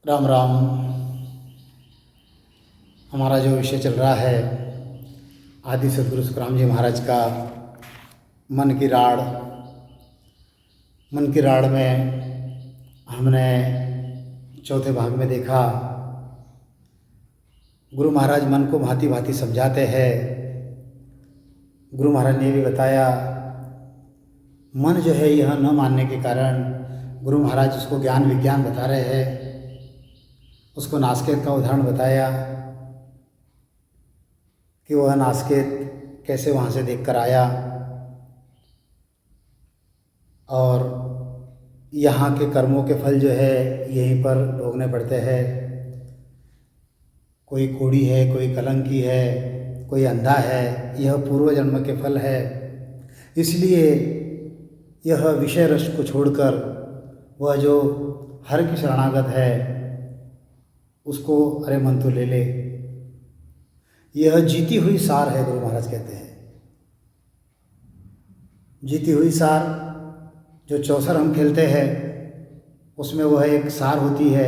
राम राम। हमारा जो विषय चल रहा है आदि सद्गुरु सुखराम जी महाराज का मन की राड़। मन की राड़ में हमने चौथे भाग में देखा गुरु महाराज मन को भांति भांति समझाते हैं। गुरु महाराज ने ये भी बताया मन जो है यह न मानने के कारण गुरु महाराज उसको ज्ञान विज्ञान बता रहे हैं। उसको नासकेत का उदाहरण बताया कि वह नासकेत कैसे वहाँ से देख कर आया और यहाँ के कर्मों के फल जो है यहीं पर भोगने पड़ते हैं। कोई कोढ़ी है, कोई कलंकी है, कोई अंधा है, यह पूर्व जन्म के फल है। इसलिए यह विषय रस को छोड़कर वह जो हर की शरणागत है उसको अरे मन तो ले ले। यह जीती हुई सार है, गुरु महाराज कहते हैं। जीती हुई सार जो चौसर हम खेलते हैं उसमें वह एक सार होती है,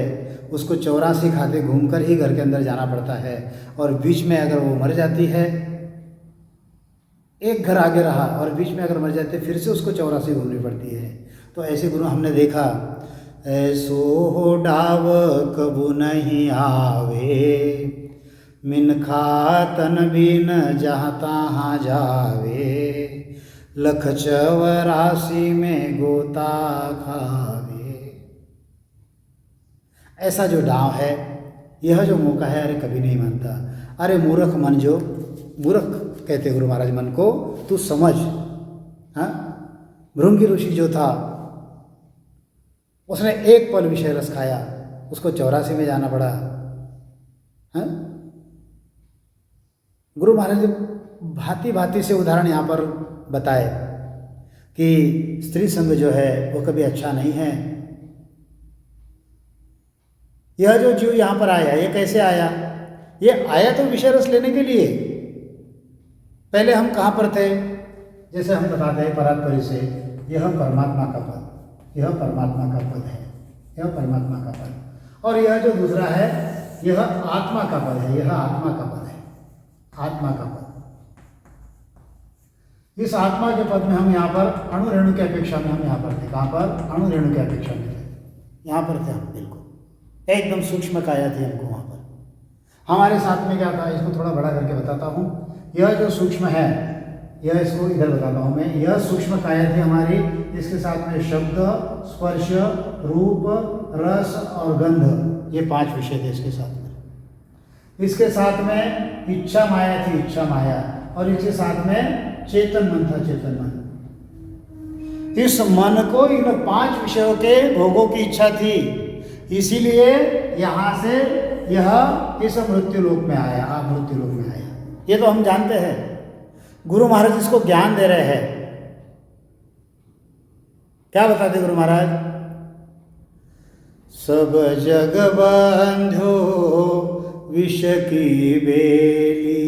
उसको 84 खाते घूमकर ही घर के अंदर जाना पड़ता है और बीच में अगर वो मर जाती है, एक घर आगे रहा और बीच में अगर मर जाती है फिर से उसको 84 घूमनी पड़ती है। तो ऐसे गुरु हमने देखा ऐसो हो डाव कबू नहीं आवे, मिनखा तन बिन जहाँ तहाँ जावे, लख 84 में गोता खावे। ऐसा जो डाव है, यह जो मौका है, अरे कभी नहीं मानता। अरे मूर्ख मन, जो मूर्ख कहते गुरु महाराज मन को, तू समझ। हाँ, भृंगी ऋषि जो था उसने एक पल विषय रस खाया, उसको 84 में जाना पड़ा। हाँ, गुरु महाराज ने भांति भांति से उदाहरण यहाँ पर बताए कि स्त्री संग जो है वो कभी अच्छा नहीं है। यह जो जीव यहाँ पर आया, ये कैसे आया? ये आया तो विषय रस लेने के लिए। पहले हम कहाँ पर थे? जैसे हम बताते हैं परात्परी से, यह परमात्मा का पद, यह परमात्मा का पद है, यह परमात्मा का पद। और यह जो दूसरा है यह आत्मा का पद है, यह आत्मा का पद है, आत्मा का पद। इस आत्मा के पद में हम यहाँ पर अणु रेणु की अपेक्षा में हम यहाँ पर थे। कहाँ पर? अणु रेणु की अपेक्षा में थे, यहाँ पर थे हम। बिल्कुल एकदम सूक्ष्म काया थी हमको वहाँ पर। हमारे साथ में क्या था, इसको थोड़ा बड़ा करके बताता हूँ। यह जो सूक्ष्म है, यह इसको इधर बताता हूँ मैं। यह सूक्ष्म काया थी हमारी, इसके साथ में शब्द, स्पर्श, रूप, रस और गंध, ये 5 विषय थे इसके साथ में। इसके साथ में इच्छा माया थी, इच्छा माया, और इसके साथ में चेतन मन था, चेतन मन। इस मन को इन 5 विषयों के भोगों की इच्छा थी, इसीलिए यहाँ से यह इस मृत्यु लोक में आया, मृत्यु लोक में आया। ये तो हम जानते हैं। गुरु महाराज इसको ज्ञान दे रहे हैं। क्या बताते गुरु महाराज? सब जग बंधो विष की बेली,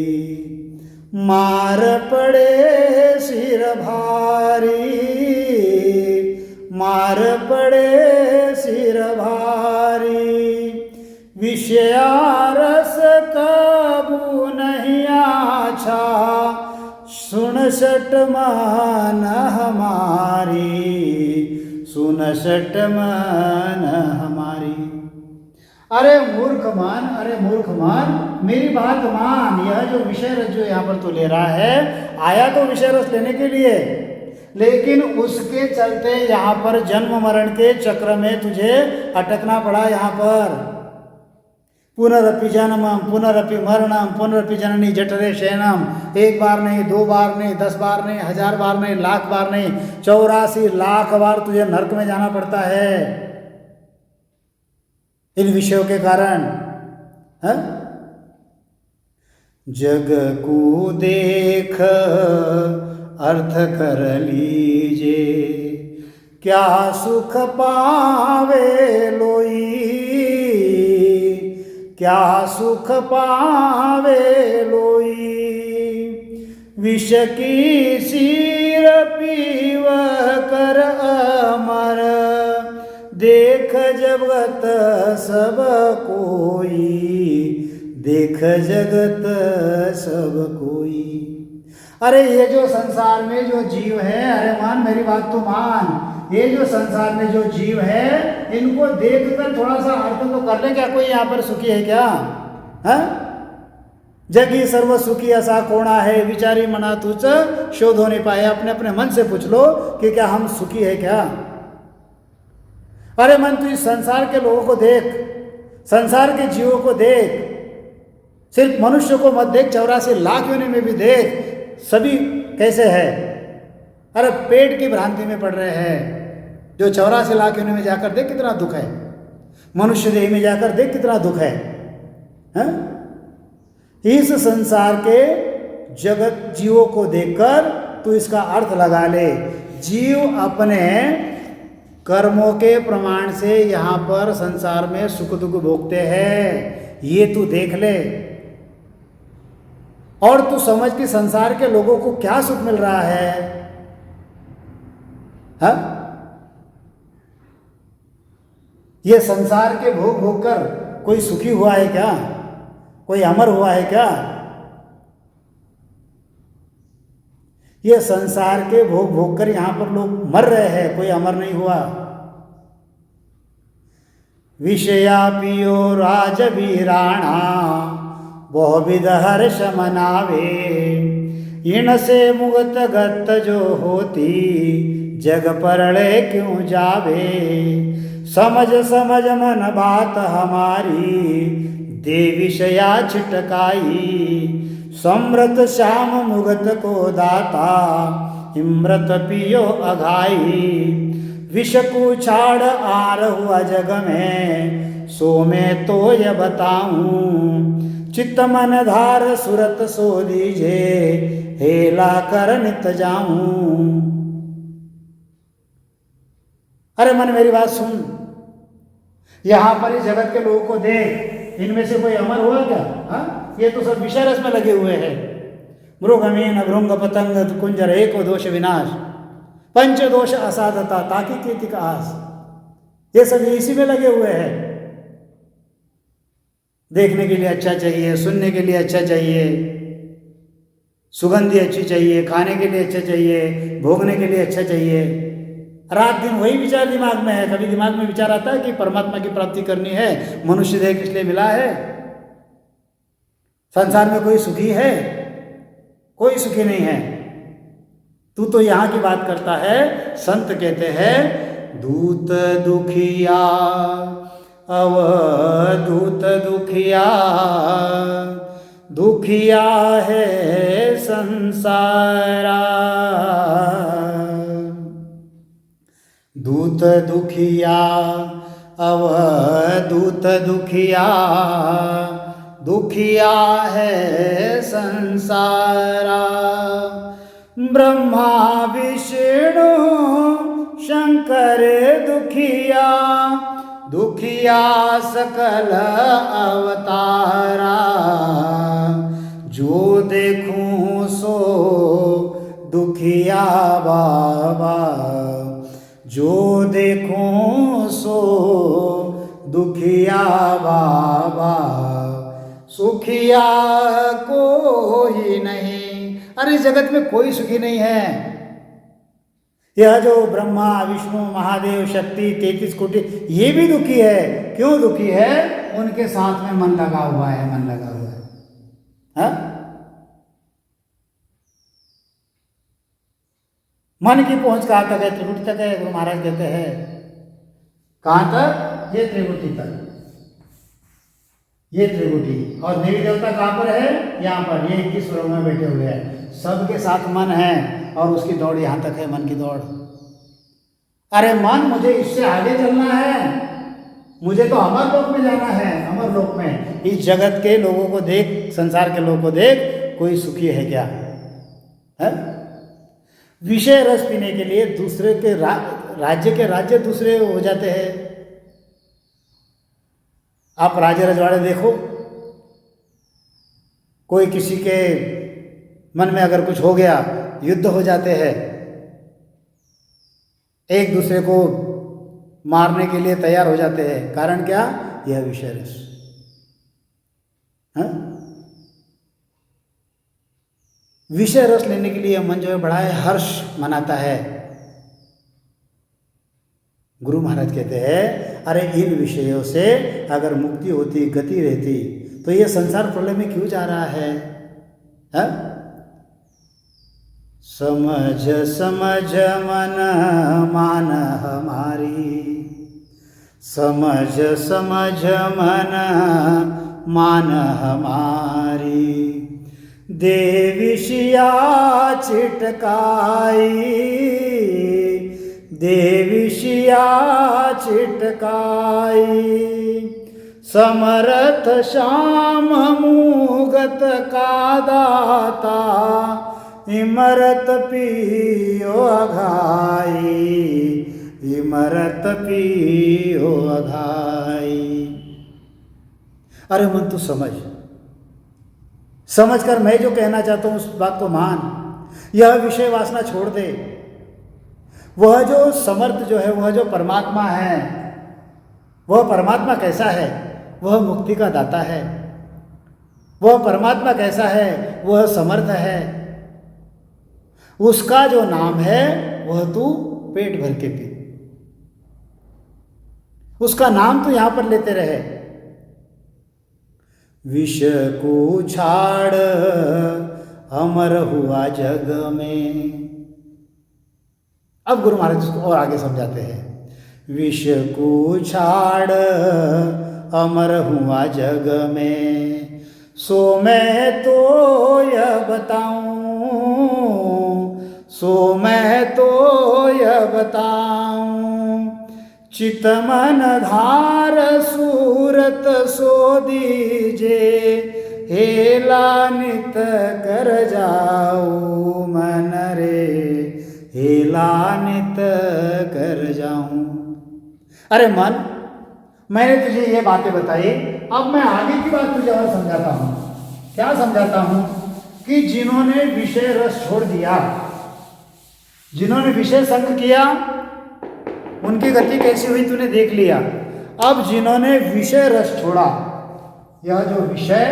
मार पड़े सिर भारी, मार पड़े सिर भारी, विषया रस कबू नहीं आछा, सुन सट मन हमारी, सुन सट मन हमारी। अरे मूर्ख मान, अरे मूर्ख मान, मेरी बात मान। यह जो विषय रस जो यहाँ पर तो ले रहा है, आया तो विषय रस लेने के लिए, लेकिन उसके चलते यहाँ पर जन्म मरण के चक्र में तुझे अटकना पड़ा। यहाँ पर पुनरपि जन्मम पुनरपि मरणम पुनरपि जननी जठरे शयनम, 1 बार नहीं, 2 बार नहीं, 10 बार नहीं, 1000 बार नहीं, लाख बार नहीं, 84 लाख बार तुझे नरक में जाना पड़ता है इन विषयों के कारण। है? जग को देख अर्थ कर लीजे, क्या सुख पावे लोई, क्या सुख पावे लोई, विष की सीर पीव कर अमर, देख जगत सब कोई, देख जगत सब कोई। अरे ये जो संसार में जो जीव है, अरे मान मेरी बात तो मान, ये जो संसार में जो जीव है इनको देखकर थोड़ा सा अर्थ तो कर ले, क्या कोई यहाँ पर सुखी है क्या? है जगी सर्व सुखी ऐसा कोणा है, विचारी मना तुझ शोध हो नहीं पाए। अपने अपने मन से पूछ लो कि क्या हम सुखी है क्या? अरे मन तू इस संसार के लोगों को देख, संसार के जीवों को देख, सिर्फ मनुष्य को मत देख, 84 लाख योनि में भी देख, सभी कैसे है? अरे पेट की भ्रांति में पड़ रहे हैं। जो 84 लाख योनि में जाकर देख कितना दुख है, मनुष्य देह में जाकर देख कितना दुख है, हैं? इस संसार के जगत जीवों को देखकर तू इसका अर्थ लगा ले। जीव अपने कर्मों के प्रमाण से यहाँ पर संसार में सुख दुख भोगते हैं, ये तू देख ले। और तू समझ कि संसार के लोगों को क्या सुख मिल रहा है, हा? ये संसार के भोग भोग कर कोई सुखी हुआ है क्या? कोई अमर हुआ है क्या? ये संसार के भोग भोग कर यहां पर लोग मर रहे हैं, कोई अमर नहीं हुआ। विषया पियो राजवीराणा, बहुविध हर्ष मनावे, इन से मुक्त गत जो होती, जग परले क्यों जावे। समझ समझ मन बात हमारी, दे विषया छिटकाई, समृत श्याम मुगत को दाता, इमृत पियो अघाई। विष को छाड़ आर हुआ जग में, सो मैं तो ये बताऊं। चित्त मन धार सुरत सो दीजे, हेला कर नित जाऊं। अरे मन मेरी बात सुन, यहां पर इस जगत के लोगों को देख, इनमें से कोई अमर हुआ क्या? हा? ये तो सब विषय रस में लगे हुए हैं। मृगमीन भृंग पतंग कुंजर एको दोष विनाश, पंच दोष असाधता ताकि कीर्ति का आस, ये सब इसी में लगे हुए हैं। देखने के लिए अच्छा चाहिए, सुनने के लिए अच्छा चाहिए, सुगंधी अच्छी चाहिए, खाने के लिए अच्छा चाहिए, भोगने के लिए अच्छा चाहिए। रात दिन वही विचार दिमाग में है। कभी दिमाग में विचार आता है कि परमात्मा की प्राप्ति करनी है, मनुष्य देह किस लिए मिला है, संसार में कोई सुखी है? कोई सुखी नहीं है। तू तो यहां की बात करता है। संत कहते हैं दूत दुखिया अवधूत दुखिया, दुखिया है संसारा। दूत दुखिया अवधूत दुखिया, दुखिया है संसारा। ब्रह्मा विष्णु शंकर दुखिया, दुखिया सकल अवतारा। जो देखूं सो दुखिया बाबा, जो देखूं सो दुखिया बाबा, सुखिया कोई नहीं। अरे जगत में कोई सुखी नहीं है। यह जो ब्रह्मा विष्णु महादेव शक्ति 33 कोटि, ये भी दुखी है। क्यों दुखी है? उनके साथ में मन लगा हुआ है, मन लगा हुआ है, हा? मन की पहुंच कहाँ तक है? त्रिकुटी तक है। गुरु महाराज कहते हैं कहाँ तक? ये त्रिकुटी तक, ये त्रिकुटी। और देवी देवता कहाँ पर है? यहाँ पर, ये 21 स्वरों में बैठे हुए हैं। सबके साथ मन है और उसकी दौड़ यहाँ तक है, मन की दौड़। अरे मन, मुझे इससे आगे चलना है, मुझे तो अमर लोक में जाना है, अमर लोक में। इस जगत के लोगों को देख, संसार के लोगों को देख, कोई सुखी है क्या? है? विषय रस पीने के लिए दूसरे के राज्य के राज्य दूसरे हो जाते हैं। आप राज्य रजवाड़े देखो, कोई किसी के मन में अगर कुछ हो गया, युद्ध हो जाते हैं, एक दूसरे को मारने के लिए तैयार हो जाते हैं। कारण क्या? यह विषय रस। हाँ? विषय रस लेने के लिए मन जो है बड़ा है हर्ष मनाता है। गुरु महाराज कहते हैं अरे इन विषयों से अगर मुक्ति होती, गति रहती, तो ये संसार प्रलय में क्यों जा रहा है? हा? समझ समझ मन मान हमारी, समझ समझ मन मान हमारी, देविशिया चिटकाई, देविशिया चिटकाई, समरथ श्याम मुगत का दाता, इमरत पियो अघाई, इमरत पियो अघाई। अरे मन तू समझ, समझकर मैं जो कहना चाहता हूं उस बात को मान। यह विषय वासना छोड़ दे। वह जो समर्थ जो है, वह जो परमात्मा है, वह परमात्मा कैसा है? वह मुक्ति का दाता है। वह परमात्मा कैसा है? वह समर्थ है। उसका जो नाम है वह तू पेट भर के पी, उसका नाम तू यहां पर लेते रहे। विष को छाड़ अमर हुआ जग में। अब गुरु महाराज इसको और आगे समझाते हैं। विष को छाड़ अमर हुआ जग में, सो मैं तो यह बताऊं, सो मैं तो यह बताऊं, चितमन धार सूरत सो दीजे, हेला नित कर जाऊं मन रे, हेला नित कर जाऊं। अरे मन, मैंने तुझे ये बातें बताई, अब मैं आगे की बात तुझे और समझाता हूं। क्या समझाता हूं? कि जिन्होंने विषय रस छोड़ दिया, जिन्होंने विषय संग किया, उनकी गति कैसी हुई तूने देख लिया। अब जिन्होंने विषय रस छोड़ा, यह जो विषय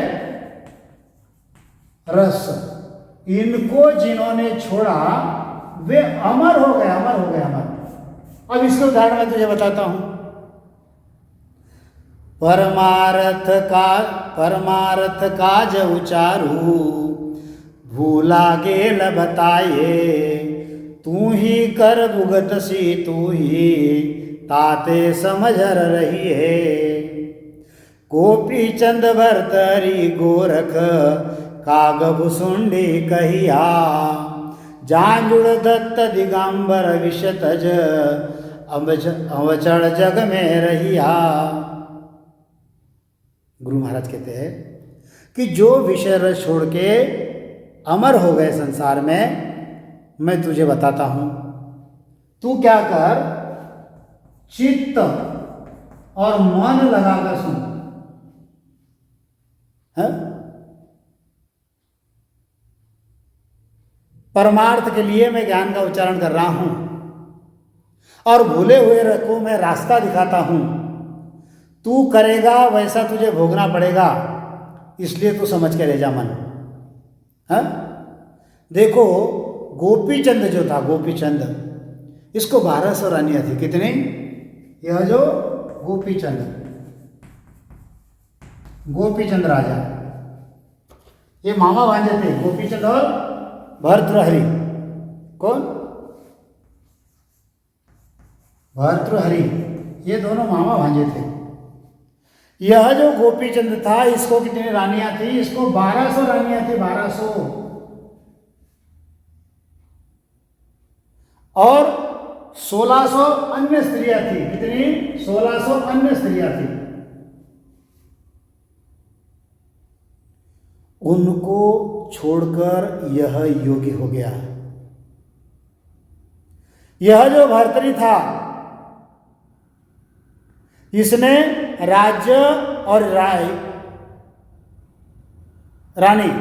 रस, इनको जिन्होंने छोड़ा वे अमर हो गए, अमर हो गए, अमर। अब इसके उदाहरण मैं तुझे बताता हूं। परमार्थ काज उचारू, भूला गेल बताए, तू ही कर भुगत सी, तू ही ताते समझर रही है। गोपी चंद भरतरी गोरख, काग भुसुंडी कहिया, जांजुड़ दत्त दिगंबर विषतज, अवचड़ जग में रहिया। गुरु महाराज कहते हैं कि जो विषय रस छोड़ के अमर हो गए संसार में, मैं तुझे बताता हूं, तू क्या कर, चित्त और मन लगाकर सुन। है? परमार्थ के लिए मैं ज्ञान का उच्चारण कर रहा हूं और भूले हुए रखो मैं रास्ता दिखाता हूं। तू करेगा वैसा तुझे भोगना पड़ेगा, इसलिए तू समझ के रह जा मन। है? देखो, गोपीचंद जो था, गोपीचंद, इसको 1200 रानियां थी। कितनी? यह जो गोपीचंद, गोपीचंद राजा, ये मामा भांजे थे, गोपीचंद और भर्तृहरि। कौन? भर्तृहरि, ये दोनों मामा भांजे थे। यह जो गोपीचंद था, इसको कितनी रानियां थी? इसको 1200 रानियां थी, 1200। और 1600 अन्य स्त्रियां थी। कितनी? 1600 अन्य स्त्रियां थी। उनको छोड़कर यह योगी हो गया। यह जो भर्तृहरि था, इसने राज्य और रानी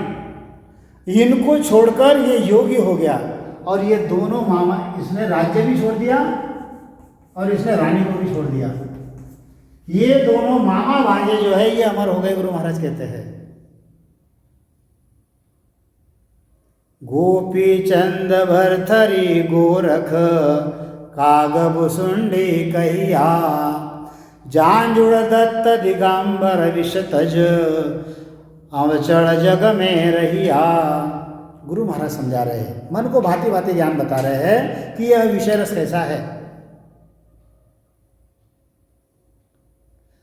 इनको छोड़कर ये योगी हो गया। और ये दोनों मामा, इसने राज्य भी छोड़ दिया और इसने रानी को भी छोड़ दिया। ये दोनों मामा भांजे जो है ये अमर हो गए, गुरु महाराज कहते हैं। गोपी चंद भरथरी गोरख कागब सुंडी कहिया, जांजुड़ दत्त दिगंबर विषतज अवचड़ जग में रहिया। गुरु महाराज समझा रहे हैं, मन को भांति भांति ज्ञान बता रहे हैं कि यह विषय रस कैसा है।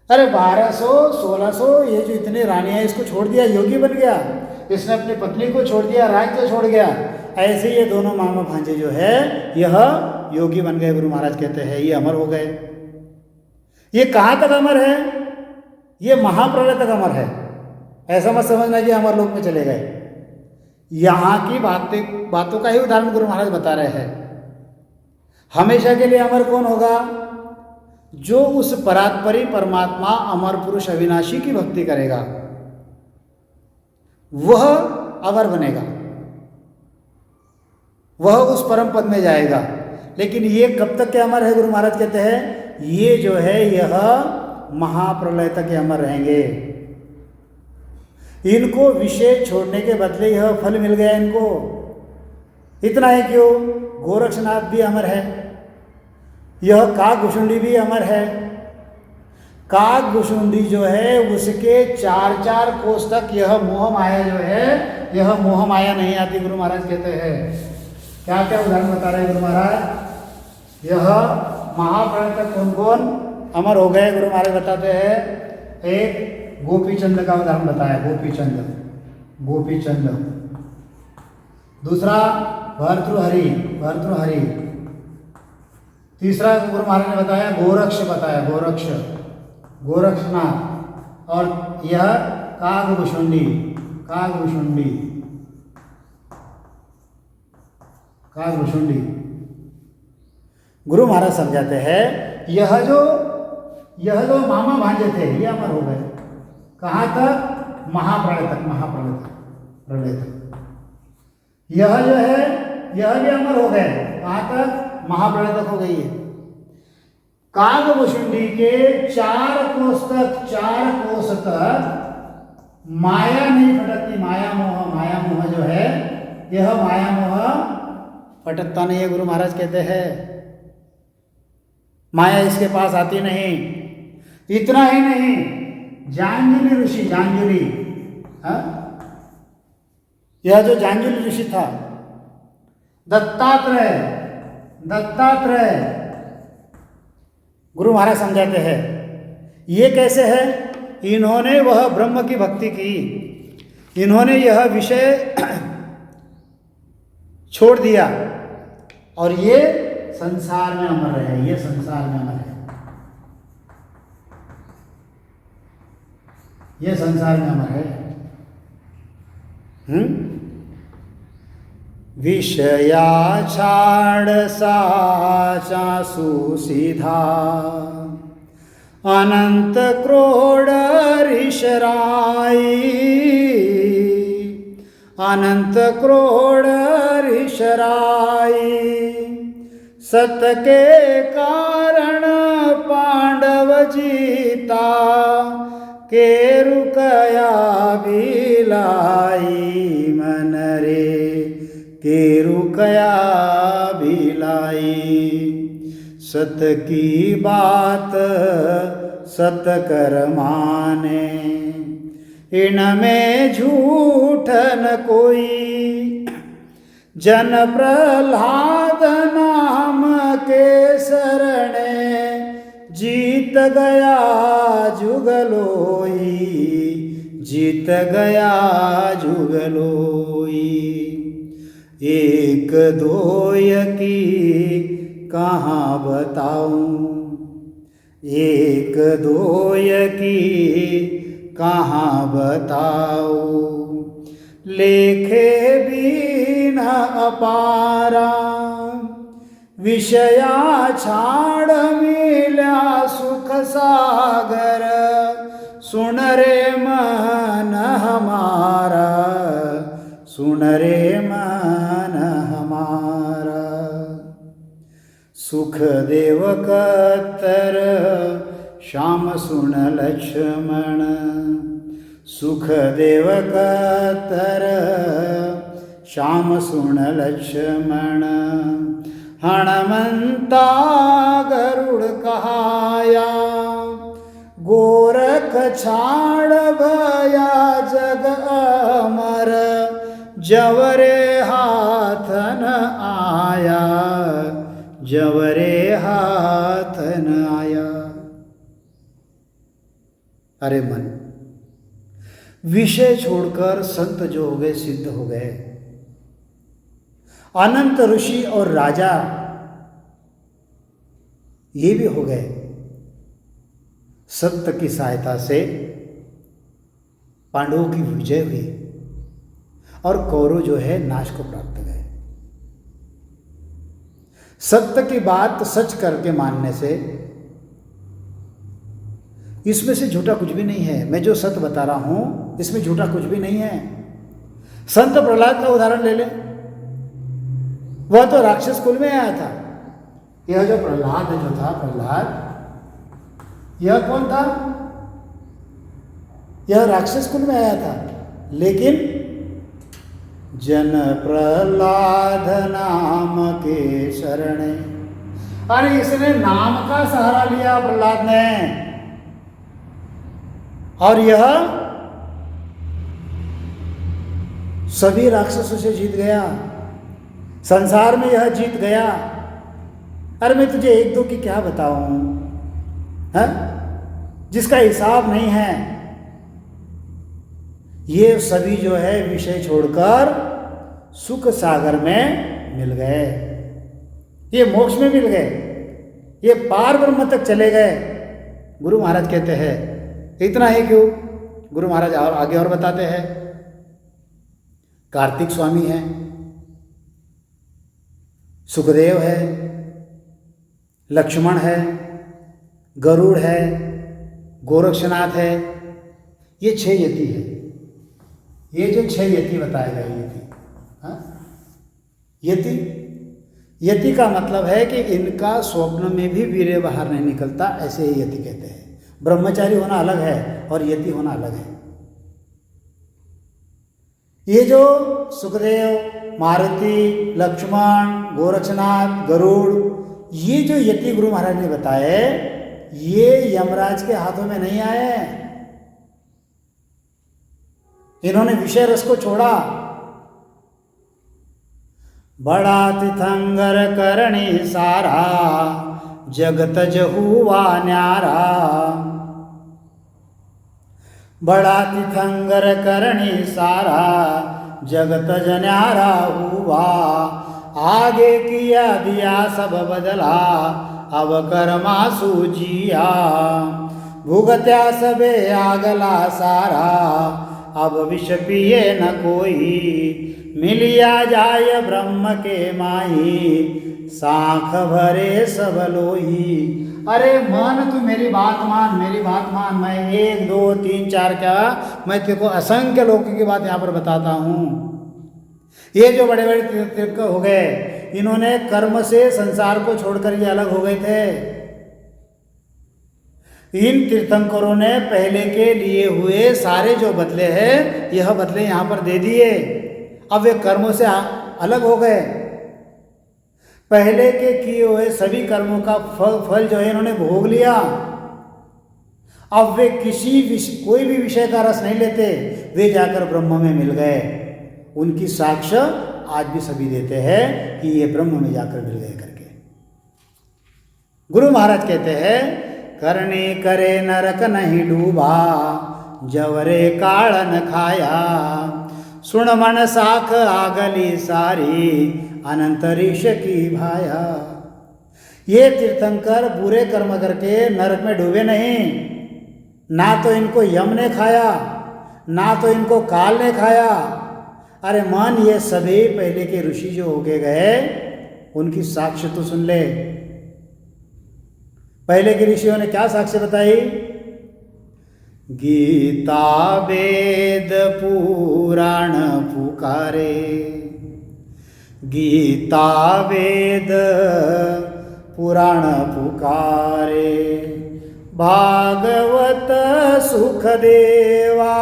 अरे 1200 1600 ये जो इतने रानियां, इसको छोड़ दिया, योगी बन गया, इसने अपनी पत्नी को छोड़ दिया, राज्य छोड़ गया। ऐसे ये दोनों मामा भांजे जो है यह योगी बन गए। गुरु महाराज कहते हैं ये अमर हो गए। ये कहाँ तक अमर है? ये महाप्रलय तक अमर है। ऐसा मत समझना कि अमर लोक में चले गए। यहाँ की बातों का ही उदाहरण गुरु महाराज बता रहे हैं। हमेशा के लिए अमर कौन होगा? जो उस परात्परी परमात्मा अमर पुरुष अविनाशी की भक्ति करेगा वह अमर बनेगा, वह उस परम पद में जाएगा। लेकिन ये कब तक के अमर है? गुरु महाराज कहते हैं ये जो है यह महाप्रलय तक अमर रहेंगे। इनको विषय छोड़ने के बदले यह फल मिल गया इनको। इतना ही क्यों, गोरक्षनाथ भी अमर है, यह काकभुशुंडी भी अमर है। काकभुशुंडी जो है उसके 4 कोस तक यह मोह माया जो है यह मोह माया नहीं आती। गुरु महाराज कहते हैं क्या क्या उदाहरण बता रहे हैं गुरु महाराज। यह महाप्रलय तक कौन कौन अमर हो गए गुरु महाराज बताते हैं। एक गोपीचंद का उदाहरण बताया, गोपीचंद। दूसरा भर्तृहरि। तीसरा गुरु महाराज ने बताया गोरक्षनाथ। और यह काकभुशुंडी। गुरु महाराज समझाते हैं यह जो मामा भांजे थे ये अमर हो गए। कहाँ तक? महाप्रलय तक। यह जो है यह भी अमर हो गए। कहाँ तक? महाप्रलय तक हो गई है। काकभुशुंडी के 4 कोस तक माया नहीं फटकती। माया मोह जो है यह माया मोह फटकता नहीं है। गुरु महाराज कहते हैं माया इसके पास आती नहीं। इतना ही नहीं, जांजुली ऋषि, यह जो जांजुली ऋषि था, दत्तात्रेय, गुरु महाराज समझाते हैं ये कैसे है। इन्होंने वह ब्रह्म की भक्ति की, इन्होंने यह विषय छोड़ दिया और ये संसार में अमर रहे। ये संसार में अमर है। विषया छाड़ साचा सुसीधा, अनंत क्रोड़ ऋषराई, सत के कारण पांडव जीता, केरु कया भिलाई मन रे, केरु कया भिलाई। सत की बात सत कर माने, इनमें झूठ न कोई। जन प्रहलाद नाम के शरणे, जीत गया जुगलोई, जीत गया जुगलोई। एक दोय की कहाँ बताऊं, एक दोय की कहाँ बताऊं। लेखे भी न अपारा, विषया छाड़ मिला सुख सागर। सुन रे मन हमारा, सुन रे मन हमारा। सुखदेव कत्तर श्याम सुन लक्ष्मण, सुखदेव कत्तर श्याम सुन लक्ष्मण। हनुमंता गरुड़ कहाया, गोरख छाड़ भया जग अमर, जवरे हाथ न आया, जवरे हाथ न आया। अरे मन, विषय छोड़कर संत जो हो गए सिद्ध हो गए, अनंत ऋषि और राजा ये भी हो गए, सत्य की सहायता से पांडवों की विजय हुई और कौरव जो है नाश को प्राप्त गए। सत्य की बात सच करके मानने से इसमें से झूठा कुछ भी नहीं है। मैं जो सत्य बता रहा हूं इसमें झूठा कुछ भी नहीं है। संत प्रहलाद का उदाहरण ले लें, वह तो राक्षस कुल में आया था। यह जो प्रहलाद जो था, प्रहलाद यह कौन था? यह राक्षस कुल में आया था, लेकिन जन प्रहलाद नाम के शरणे, अरे इसने नाम का सहारा लिया प्रहलाद ने, और यह सभी राक्षसों से जीत गया, संसार में यह जीत गया। अरे मैं तुझे एक दो की क्या बताऊं, है जिसका हिसाब नहीं है। ये सभी जो है विषय छोड़कर सुख सागर में मिल गए, ये मोक्ष में मिल गए, ये पार ब्रह्म तक चले गए। गुरु महाराज कहते हैं इतना ही क्यों, गुरु महाराज और आगे और बताते हैं। कार्तिक स्वामी है, सुखदेव है, लक्ष्मण है, गरुड़ है, गोरक्षनाथ है, ये 6 यति है। ये जो 6 यति बताए गए यति, यति यति का मतलब है कि इनका स्वप्न में भी वीर्य बाहर नहीं निकलता, ऐसे ही यति कहते हैं। ब्रह्मचारी होना अलग है और यति होना अलग है। ये जो सुखदेव, मारुति, लक्ष्मण, गोरक्षनाथ, गरुड़, ये जो यति गुरु महाराज ने बताए, ये यमराज के हाथों में नहीं आए। इन्होंने विषय रस को छोड़ा। बड़ा तीर्थंकर करणी सारा, जगत जहुआ न्यारा। बड़ा तीर्थंकर करणी सारा, जगत जन्यारा हुआ। आगे किया दिया सब बदला, अब कर्मा सूजिया। भुगत्या सबे आगला सारा, अब विष पिए न कोई। मिलिया जाय ब्रह्म के माही, साख भरे सब लोही। अरे मन तू मेरी बात मान, मेरी बात मान। मैं 1 2 3 4 क्या, मैं तेरे को असंख्य लोगों की बात यहाँ पर बताता हूँ। ये जो बड़े बड़े तीर्थ हो गए, इन्होंने कर्म से संसार को छोड़कर ये अलग हो गए थे। इन तीर्थंकरों ने पहले के लिए हुए सारे जो बदले हैं, यह बदले यहाँ पर दे दिए। अब वे कर्मों से अलग हो गए। पहले के किए हुए सभी कर्मों का फल जो है इन्होंने भोग लिया। अब वे कोई भी विषय का रस नहीं लेते, वे जाकर ब्रह्म में मिल गए। उनकी साक्ष्य आज भी सभी देते हैं कि ये ब्रह्म में जाकर मिल गए करके। गुरु महाराज कहते हैं, करने करे नरक नहीं डूबा, जवरे काड़न खाया। सुन मन साख आगली सारी, अनंतरिक्ष की भाया। ये तीर्थंकर बुरे कर्म करके नरक में डूबे नहीं। ना तो इनको यम ने खाया, ना तो इनको काल ने खाया। अरे मन, ये सभी पहले के ऋषि जो होके गए, उनकी साक्ष्य तो सुन ले। पहले के ऋषियों ने क्या साक्ष्य बताई? गीता वेद पुराण पुकारे, गीता वेद पुराण पुकारे। भागवत सुख देवा,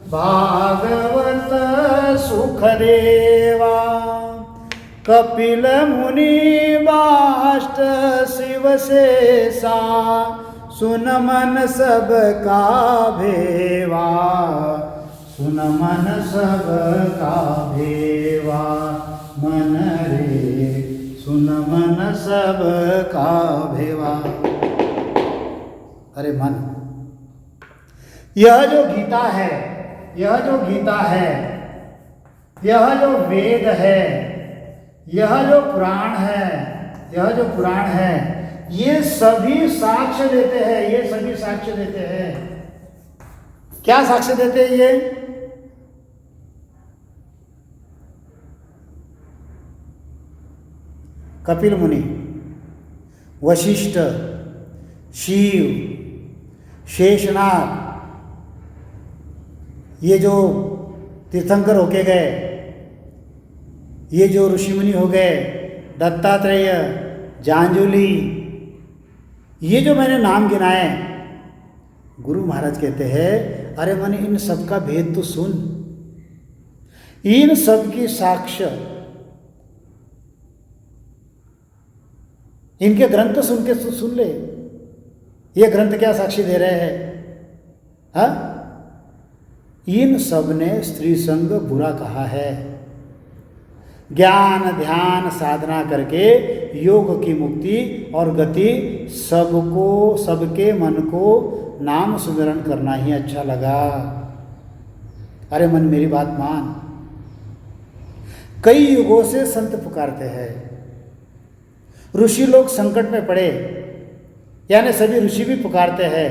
भागवत सुख देवा। कपिल मुनि बाष्ट शिव शेषा, सुन मन सब का भेवा, सुन मन सब का भेवा। मन रे सुन मन सब का भेवा। अरे मन, यह जो गीता है, यह जो गीता है, यह जो वेद है, यह जो पुराण है, यह जो पुराण है, ये सभी साक्ष्य देते हैं, ये सभी साक्ष्य देते हैं। क्या साक्ष्य देते हैं ये? कपिल मुनि, वशिष्ठ, शिव, शेषनाग, ये जो तीर्थंकर होके गए, ये जो ऋषि मुनि हो गए, दत्तात्रेय, जांजुली, ये जो मैंने नाम गिनाए, गुरु महाराज कहते हैं अरे मन इन सब का भेद तो सुन, इन सब की साक्ष्य, इनके ग्रंथ सुन के सुन ले। ये ग्रंथ क्या साक्षी दे रहे हैं? हाँ, इन सब ने स्त्री संग बुरा कहा है। ज्ञान ध्यान साधना करके योग की मुक्ति और गति सबको, सबके मन को नाम सुमिरन करना ही अच्छा लगा। अरे मन मेरी बात मान, कई युगों से संत पुकारते हैं, ऋषि लोग संकट में पड़े, यानी सभी ऋषि भी पुकारते हैं,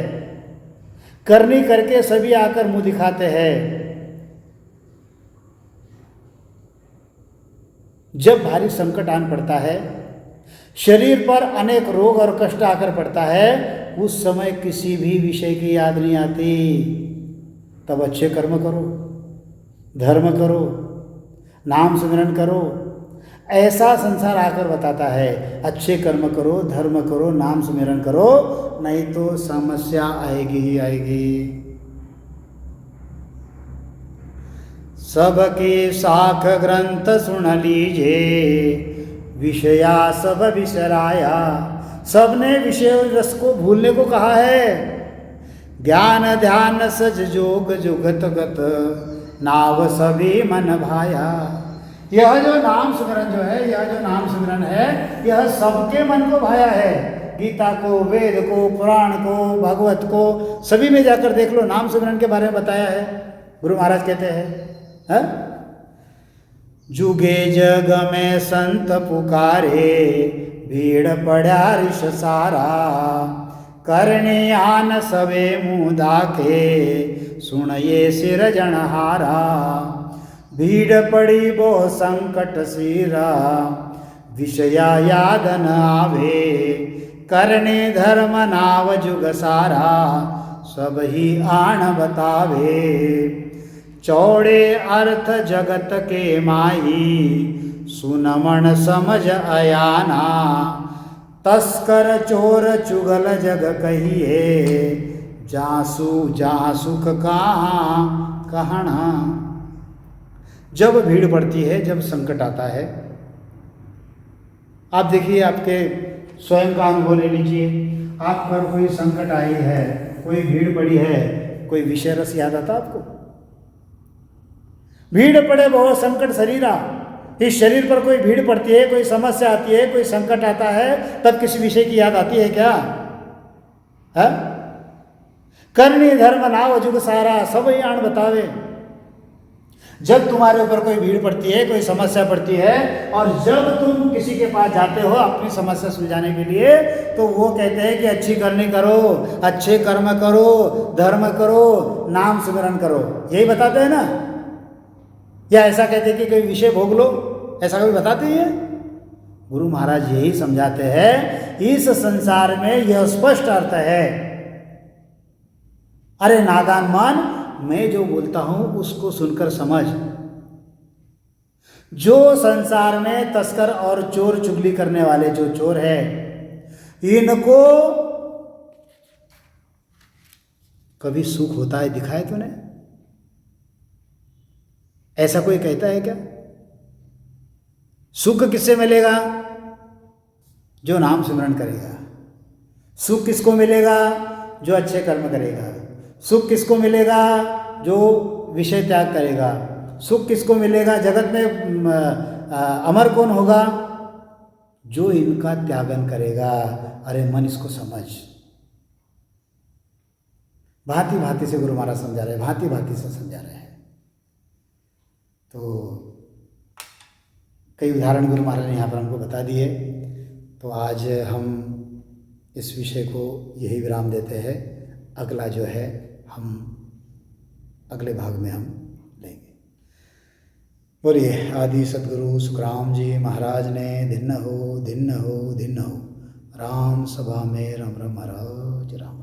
करनी करके सभी आकर मुंह दिखाते हैं। जब भारी संकट आन पड़ता है, शरीर पर अनेक रोग और कष्ट आकर पड़ता है, उस समय किसी भी विषय की याद नहीं आती। तब अच्छे कर्म करो, धर्म करो, नाम सिमरन करो, ऐसा संसार आकर बताता है। अच्छे कर्म करो, धर्म करो, नाम सिमरन करो, नहीं तो समस्या आएगी ही आएगी। सबके साख ग्रंथ सुन लीजिए, विषया सब विसराया। सबने विषय रस को भूलने को कहा है। ज्ञान ध्यान सज जोग जुगत गत, नाव सभी मन भाया। यह जो नाम सिमरन जो है, यह जो नाम सिमरन है, यह सबके मन को भाया है। गीता को, वेद को, पुराण को, भगवत को, सभी में जाकर देख लो, नाम सिमरन के बारे में बताया है। गुरु महाराज कहते हैं जुगे जग में संत पुकारे, भीड़ पड़ा ऋष सारा। करने आन सवे मुँह दाखे, सुनये सिरजनहारा। भीड़ पड़ी बो संकट सीरा, विषया याद न आवे। करने धर्म नाव जुग सारा, सब ही आण बतावे। चौड़े अर्थ जगत के माही, सुनमन समझ अयाना। तस्कर चोर चुगल जग कहिए, जासु जा सुख कहाँ कहना। जब भीड़ पड़ती है, जब संकट आता है, आप देखिए, आपके स्वयं का अनुभव ले लीजिए। आप पर कोई संकट आई है, कोई भीड़ पड़ी है, कोई विषय रस याद आता आपको? भीड़ पड़े बहुत संकट शरीरा। इस शरीर पर कोई भीड़ पड़ती है, कोई समस्या आती है, कोई संकट आता है, तब किसी विषय की याद आती है क्या? है? करनी धर्म नाव जुग सारा, सब ही आण बतावे। जब तुम्हारे ऊपर कोई भीड़ पड़ती है, कोई समस्या पड़ती है, और जब तुम किसी के पास जाते हो अपनी समस्या सुलझाने के लिए, तो वो कहते हैं कि अच्छी करनी करो, अच्छे कर्म करो, धर्म करो, नाम सिमरन करो। यही बताते हैं ना? या ऐसा कहते हैं कि कोई विषय भोग लो, ऐसा कभी बताते ही है? गुरु महाराज यही समझाते हैं, इस संसार में यह स्पष्ट अर्थ है। अरे नादान मन, मैं जो बोलता हूं उसको सुनकर समझ। जो संसार में तस्कर और चोर चुगली करने वाले जो चोर है, इनको कभी सुख होता है दिखा है तूने? ऐसा कोई कहता है क्या? सुख किससे मिलेगा? जो नाम सिमरन करेगा। सुख किसको मिलेगा? जो अच्छे कर्म करेगा। सुख किसको मिलेगा? जो विषय त्याग करेगा। सुख किसको मिलेगा? जगत में अमर कौन होगा? जो इनका त्यागन करेगा। अरे मन, इसको समझ। भांति भांति से गुरु महाराज समझा रहे हैं, भांति भांति से समझा रहे हैं। तो कई उदाहरण गुरु महाराज ने यहाँ पर हमको बता दिए। तो आज हम इस विषय को यही विराम देते हैं। अगला जो है हम अगले भाग में हम लेंगे। बोलिए आदि सद्गुरु सुखराम जी महाराज ने धिन्न हो धिन्न हो धिन्न हो। राम सभा में राम राम महाराज राम।